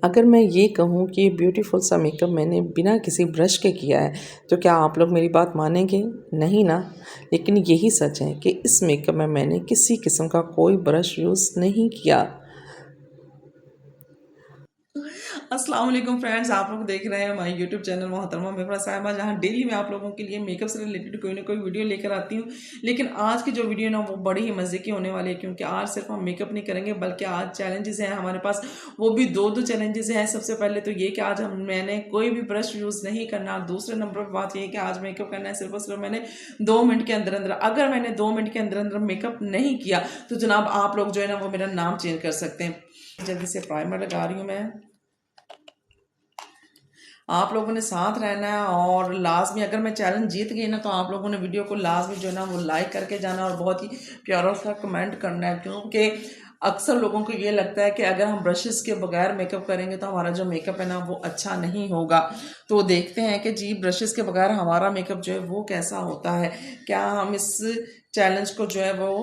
अगर मैं ये कहूँ कि ब्यूटीफुल सा मेकअप मैंने बिना किसी ब्रश के किया है तो क्या आप लोग मेरी बात मानेंगे? नहीं ना। लेकिन यही सच है कि इस मेकअप में मैंने किसी किस्म का कोई ब्रश यूज़ नहीं किया। अस्सलाम वालेकुम फ्रेंड्स, आप लोग देख रहे हैं हमारे यूट्यूब चैनल मोहतरमा मेफरा साहिबा, जहां डेली मैं आप लोगों के लिए मेकअप से रिलेटेड कोई ना कोई वीडियो लेकर आती हूं। लेकिन आज की जो वीडियो ना वो बड़ी ही मज़े की होने वाली है, क्योंकि आज सिर्फ हम मेकअप नहीं करेंगे बल्कि आज चैलेंजेस हैं हमारे पास। वो भी दो दो चैलेंजेस हैं। सबसे पहले तो ये कि आज मैंने कोई भी ब्रश यूज़ नहीं करना। दूसरे नंबर पर बात ये है कि आज मेकअप करना है सिर्फ और सिर्फ मैंने 2 मिनट के अंदर अंदर। अगर मैंने 2 मिनट के अंदर अंदर मेकअप नहीं किया तो जनाब आप लोग जो है ना वो मेरा नाम चेंज कर सकते हैं। जल्दी से प्राइमर लगा रही हूँ मैं। आप लोगों ने साथ रहना है और लास्ट में अगर मैं चैलेंज जीत गई ना तो आप लोगों ने वीडियो को लास्ट में जो है ना वो लाइक करके जाना और बहुत ही प्यारा सा कमेंट करना है, क्योंकि अक्सर लोगों को ये लगता है कि अगर हम ब्रशेस के बगैर मेकअप करेंगे तो हमारा जो मेकअप है ना वो अच्छा नहीं होगा। तो देखते हैं कि जी ब्रशेस के बगैर हमारा मेकअप जो है वो कैसा होता है। क्या हम इस चैलेंज को जो है वो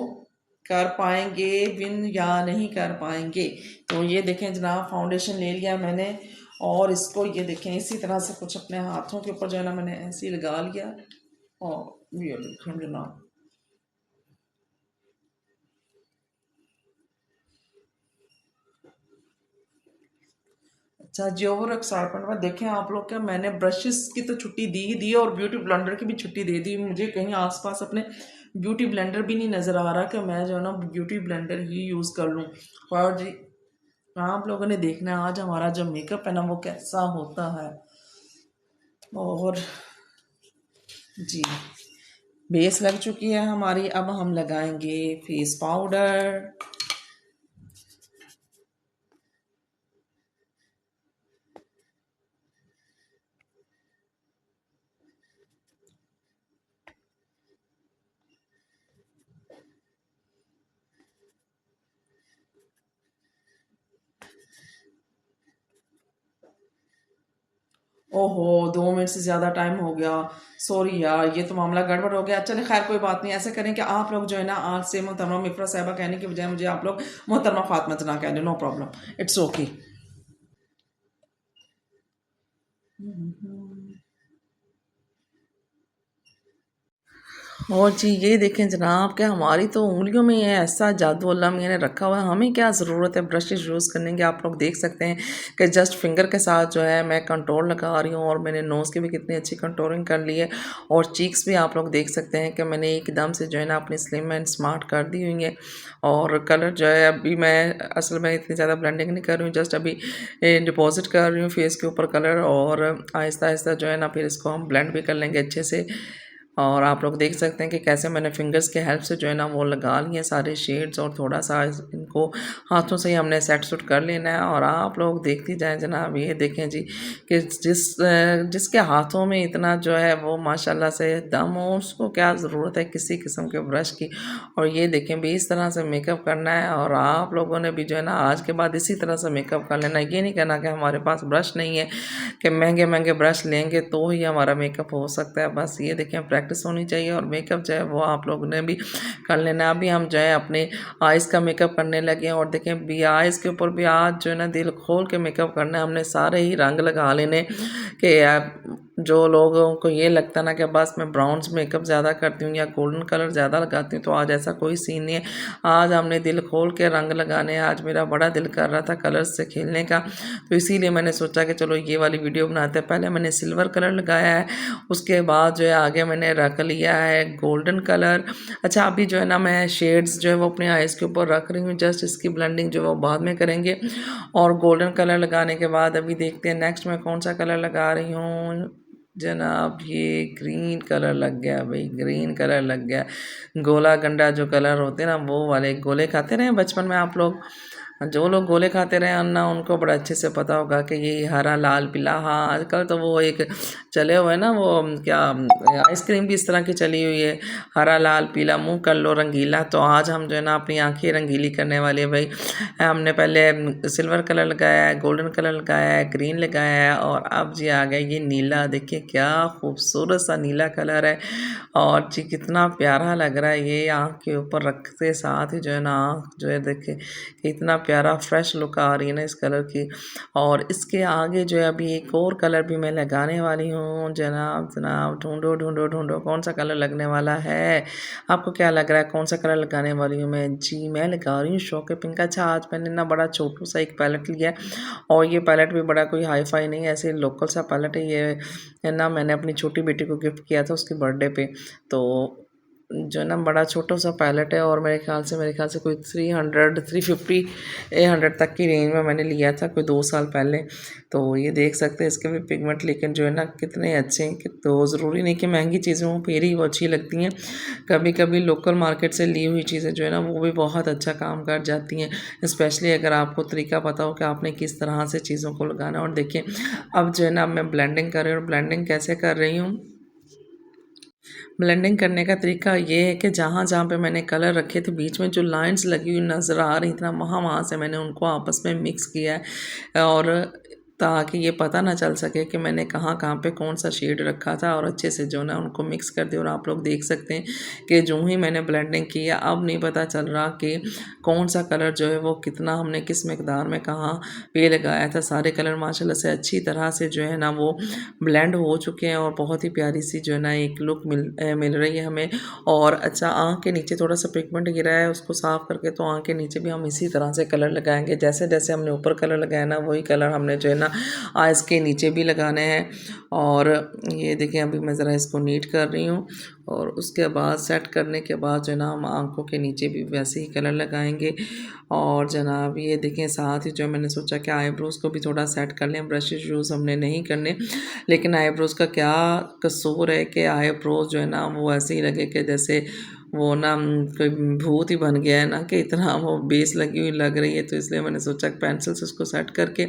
कर पाएंगे विन या नहीं कर पाएंगे। तो ये देखें जनाब, फाउंडेशन ले लिया मैंने और इसको ये देखें इसी तरह से कुछ अपने हाथों के ऊपर जो है ना मैंने ऐसे ही लगा लिया और ये देखें जनाब। अच्छा जी, ओवर एक्साइटमेंट में देखें आप लोग, क्या मैंने ब्रशेस की तो छुट्टी दी ही दी और ब्यूटी ब्लेंडर की भी छुट्टी दे दी। मुझे कहीं आसपास अपने ब्यूटी ब्लेंडर भी नहीं नज़र आ रहा कि मैं जो है ना ब्यूटी ब्लेंडर ही यूज़ कर लूँ। और जी आप लोगों ने देखना है आज हमारा जो मेकअप है ना वो कैसा होता है। और जी बेस लग चुकी है हमारी, अब हम लगाएंगे फेस पाउडर। ओहो, 2 मिनट से ज़्यादा टाइम हो गया। सॉरी यार, ये तो मामला गड़बड़ हो गया। चले खैर कोई बात नहीं। ऐसे करें कि आप लोग जो है ना आज से मोहतरमा मिफ्रा साहिबा कहने की बजाय मुझे आप लोग मोहतरमा फातिमा जना कहने। No problem, it's okay. और जी ये देखें जनाब कि हमारी तो उंगलियों में ये ऐसा जादू अल्लाह मियां ने रखा हुआ है। हमें क्या ज़रूरत है ब्रशेज यूज़ करने की। आप लोग देख सकते हैं कि जस्ट फिंगर के साथ जो है मैं कंटूर लगा रही हूँ और मैंने नोज़ की भी कितनी अच्छी कंटूरिंग कर ली है। और चीक्स भी आप लोग देख सकते हैं कि मैंने एकदम से जो है ना अपनी स्लिम एंड स्मार्ट कर दी हुई है। और कलर जो है अभी मैं असल में इतनी ज़्यादा ब्लेंडिंग नहीं कर रही हूँ, जस्ट अभी डिपॉजिट कर रही हूँ फेस के ऊपर कलर। और आहिस्ता आहिस्ता जो है ना फिर इसको हम ब्लेंड भी कर लेंगे अच्छे से। और आप लोग देख सकते हैं कि कैसे मैंने फिंगर्स के हेल्प से जो है ना वो लगा लिए सारे शेड्स और थोड़ा सा इनको हाथों से ही हमने सेट सुट कर लेना है। और आप लोग देखती जाएं जनाब, ये देखें जी कि जिसके हाथों में इतना जो है वो माशाल्लाह से दम हो उसको क्या ज़रूरत है किसी किस्म के ब्रश की। और ये देखें भी इस तरह से मेकअप करना है और आप लोगों ने भी जो है ना आज के बाद इसी तरह से मेकअप कर लेना है। ये नहीं कहना कि हमारे पास ब्रश नहीं है, कि महंगे महंगे ब्रश लेंगे तो ही हमारा मेकअप हो सकता है। बस ये देखें प्रैक्टिस होनी चाहिए और मेकअप जो है वो आप लोगों ने भी कर लेना। अभी हम जो है अपने आइज़ का मेकअप करने लगे हैं और देखें भी आइज़ के ऊपर भी आज जो है ना दिल खोल के मेकअप करना है। हमने सारे ही रंग लगा लेने कि जो लोगों को ये लगता ना कि बस मैं ब्राउन्स मेकअप ज़्यादा करती हूँ या गोल्डन कलर ज़्यादा लगाती हूँ, तो आज ऐसा कोई सीन नहीं है। आज हमने दिल खोल के रंग लगाने हैं। आज मेरा बड़ा दिल कर रहा था कलर्स से खेलने का, तो इसीलिए मैंने सोचा कि चलो ये वाली वीडियो बनाते हैं। पहले मैंने सिल्वर कलर लगाया है, उसके बाद जो है आगे मैंने रख लिया है गोल्डन कलर। अच्छा अभी जो है ना मैं शेड्स जो है वो अपने आइज़ के ऊपर रख रही हूँ, जस्ट इसकी ब्लेंडिंग जो है वो बाद में करेंगे। और गोल्डन कलर लगाने के बाद अभी देखते हैं नेक्स्ट मैं कौन सा कलर लगा रही हूँ। जनाब ये ग्रीन कलर लग गया भाई, ग्रीन कलर लग गया। गोला गंडा जो कलर होते हैं ना वो वाले, गोले खाते रहे बचपन में आप लोग। जो लोग गोले खाते रहे अन्ना उनको बड़ा अच्छे से पता होगा कि ये हरा लाल पीला। हाँ आजकल तो वो एक चले हुए हैं ना वो क्या आइसक्रीम भी इस तरह की चली हुई है, हरा लाल पीला मुंह कर लो रंगीला। तो आज हम जो है ना अपनी आंखें रंगीली करने वाले हैं भाई। हमने पहले सिल्वर कलर लगाया है, गोल्डन कलर लगाया है, ग्रीन लगाया है और अब जी आ गया ये नीला। देखिए क्या खूबसूरत सा नीला कलर है और जी कितना प्यारा लग रहा है। ये आँख के ऊपर रखते साथ ही जो है ना आँख जो है देखिए इतना प्यारा फ्रेश लुक आ रही है ना इस कलर की। और इसके आगे जो है अभी एक और कलर भी मैं लगाने वाली हूँ। जनाब जनाब ढूंढो ढूंढो ढूंढो कौन सा कलर लगने वाला है। आपको क्या लग रहा है कौन सा कलर लगाने वाली हूँ मैं? जी मैं लगा रही हूँ शौक पिंक। अच्छा आज मैंने ना बड़ा छोटू सा एक पैलेट लिया है और ये पैलेट भी बड़ा कोई हाई फाई नहीं है, ऐसे लोकल सा पैलेट है। ये ना मैंने अपनी छोटी बेटी को गिफ्ट किया था उसके बर्थडे पे। तो जो है ना बड़ा छोटा सा पैलेट है और मेरे ख्याल से कोई 300 350 800 तक की रेंज में मैंने लिया था कोई 2 साल पहले। तो ये देख सकते हैं इसके भी पिगमेंट लेकिन जो है ना कितने अच्छे हैं कि तो ज़रूरी नहीं कि महंगी चीज़ें हों फिर ही वो अच्छी लगती हैं। कभी कभी लोकल मार्केट से ली हुई चीज़ें जो है ना वो भी बहुत अच्छा काम कर जाती हैं, स्पेशली अगर आपको तरीका पता हो कि आपने किस तरह से चीज़ों को लगाना। और देखिए अब जो है ना मैं ब्लेंडिंग कर रही हूँ और ब्लेंडिंग कैसे कर रही हूँ। ब्लेंडिंग करने का तरीका ये है कि जहाँ जहाँ पे मैंने कलर रखे थे बीच में जो लाइंस लगी हुई नज़र आ रही थी ना वहाँ वहाँ से मैंने उनको आपस में मिक्स किया है और ताकि ये पता ना चल सके कि मैंने कहाँ कहाँ पे कौन सा शेड रखा था और अच्छे से जो ना उनको मिक्स कर दिया। और आप लोग देख सकते हैं कि जो ही मैंने ब्लेंडिंग किया अब नहीं पता चल रहा कि कौन सा कलर जो है वो कितना हमने किस मकदार में कहाँ पे लगाया था। सारे कलर माशाल्लाह से अच्छी तरह से जो है ना वो ब्लेंड हो चुके हैं और बहुत ही प्यारी सी जो है ना एक लुक मिल रही है हमें। और अच्छा आँख के नीचे थोड़ा सा पिगमेंट गिरा है उसको साफ़ करके तो आँख के नीचे भी हम इसी तरह से कलर लगाएंगे जैसे जैसे हमने ऊपर कलर लगाया ना वही कलर हमने जो है ना आइज़ के नीचे भी लगाने हैं। और ये देखें अभी मैं ज़रा इसको नीट कर रही हूँ और उसके बाद सेट करने के बाद जो है ना हम आँखों के नीचे भी वैसे ही कलर लगाएंगे। और जनाब ये देखें साथ ही जो मैंने सोचा कि आईब्रोज़ को भी थोड़ा सेट कर लें। ब्रशेस यूज़ हमने नहीं करने लेकिन आईब्रोज़ का क्या कसूर है कि आईब्रोज़ जो है ना वो ऐसे ही लगे कि जैसे वो ना कोई भूत ही बन गया है ना कि इतना वो बेस लगी हुई लग रही है। तो इसलिए मैंने सोचा पेंसिल से उसको सेट करके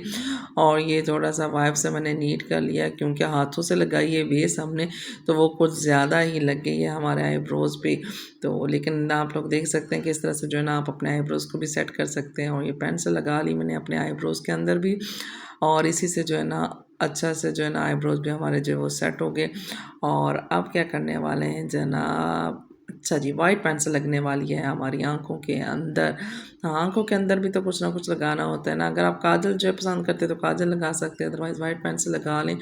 और ये थोड़ा सा वाइप से मैंने नीट कर लिया क्योंकि हाथों से लगाई है बेस हमने तो वो कुछ ज़्यादा ही लग गई है हमारे आईब्रोज़ पे। तो लेकिन आप लोग देख सकते हैं कि इस तरह से जो है ना आप अपने आईब्रोज़ को भी सेट कर सकते हैं। और ये पेंसिल लगा ली मैंने अपने आईब्रोज़ के अंदर भी और इसी से जो है ना अच्छा से जो है ना आईब्रोज़ भी हमारे जो है वो सेट हो गए। और अब क्या करने वाले हैं जनाब। अच्छा जी वाइट पेंसिल लगने वाली है हमारी आँखों के अंदर। हाँ आँखों के अंदर भी तो कुछ ना कुछ लगाना होता है ना। अगर आप काजल जो है पसंद करते हैं तो काजल लगा सकते हैं अदरवाइज़ वाइट पेंसिल लगा लें।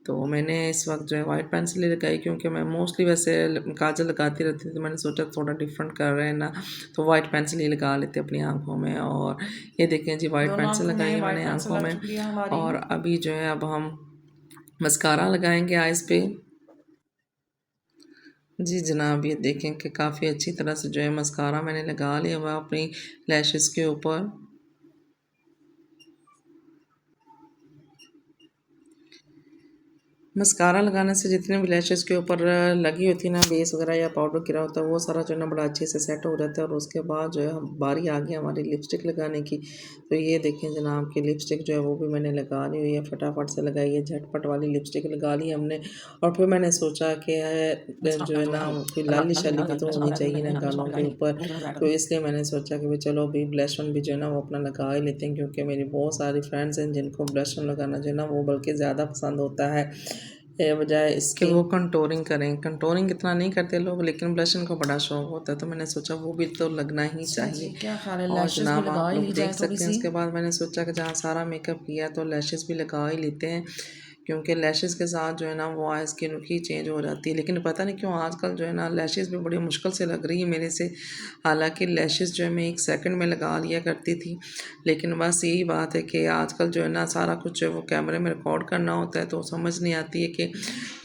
तो मैंने इस वक्त जो है वाइट पेंसिल ही लगाई क्योंकि मैं मोस्टली वैसे काजल लगाती रहती थी तो मैंने सोचा थोड़ा डिफरेंट कर रहे हैं ना तो वाइट पेंसिल ही लगा लेते अपनी आँखों में। और ये देखें जी वाइट पेंसिल लगाई है मैंने आँखों में। और अभी जो है अब हम मस्कारा लगाएंगे आइज़ पे। जी जनाब ये देखें कि काफ़ी अच्छी तरह से जो है मस्कारा मैंने लगा लिया हुआ अपनी लैशेस के ऊपर। मस्कारा लगाने से जितने भी लैशेस के ऊपर लगी होती है ना बेस वगैरह या पाउडर गिरा होता है वो सारा जो है ना बड़ा अच्छे से सेट हो जाता है। और उसके बाद जो है बारी आ गई हमारी लिपस्टिक लगाने की। तो ये देखें जनाब की लिपस्टिक जो है वो भी मैंने लगा ली हुई है फटाफट से लगाई है झटपट वाली लिपस्टिक लगा ली हमने। और फिर मैंने सोचा कि जो है ना कोई लाली शाली भी तो होनी चाहिए ना गालों के ऊपर। तो इसलिए मैंने सोचा कि भाई चलो अभी ब्लश ऑन भी जो है ना वो अपना लगा ही लेते हैं क्योंकि मेरी बहुत सारी फ्रेंड्स हैं जिनको ब्लश ऑन लगाना जो है ना वो बल्कि ज़्यादा पसंद होता है बजाय इसके वो कंटोरिंग करें। कंटोरिंग इतना नहीं करते लोग लेकिन ब्लशन को बड़ा शौक होता है तो मैंने सोचा वो भी तो लगना ही चाहिए। क्या ख्याल है और लैशेस भी जनाब लगा आप ही लोग ली देख जाए थोड़ी सकते हैं सी। उसके बाद मैंने सोचा कि जहाँ सारा मेकअप किया तो लैशेस भी लगा ही लेते हैं क्योंकि लैशेस के साथ जो है ना वो आइज़ की लुक ही चेंज हो जाती है। लेकिन पता नहीं क्यों आजकल जो है ना लैशेस भी बड़ी मुश्किल से लग रही है मेरे से। हालांकि लैशेस जो है मैं 1 सेकंड में लगा लिया करती थी लेकिन बस यही बात है कि आजकल जो है ना सारा कुछ जो है वो कैमरे में रिकॉर्ड करना होता है तो समझ नहीं आती है कि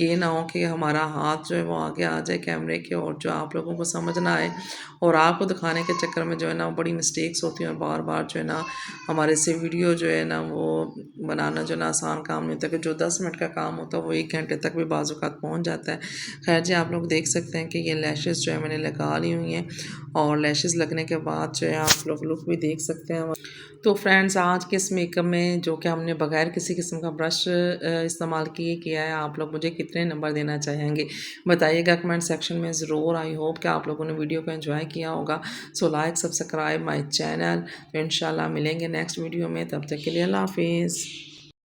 ये ना हो कि हमारा हाथ जो है वो आगे आ जाए कैमरे के और जो आप लोगों को समझ ना आए और आपको दिखाने के चक्कर में जो है ना बड़ी मिस्टेक्स होती हैं और बार बार जो है ना हमारे से वीडियो जो है ना वो बनाना जो ना आसान काम नहीं होता कि जो 10 मिनट का काम होता है वो 1 घंटे तक भी बाज़ औक़ात पहुँच जाता है। खैर जी आप लोग देख सकते हैं कि ये लैशेस जो है मैंने लगा ली हुई हैं और लैशेस लगने के बाद जो है आप लोग लुक भी देख सकते हैं। तो फ्रेंड्स आज के इस मेकअप में जो कि हमने बगैर किसी किस्म का ब्रश इस्तेमाल किया है आप लोग मुझे कितने नंबर देना चाहेंगे बताइएगा कमेंट सेक्शन में ज़रूर। आई होप कि आप लोगों ने वीडियो को एंजॉय किया होगा। So like subscribe my channel. तो इंशाल्लाह मिलेंगे नेक्स्ट वीडियो में, तब तक के लिए अल्लाह हाफिज़।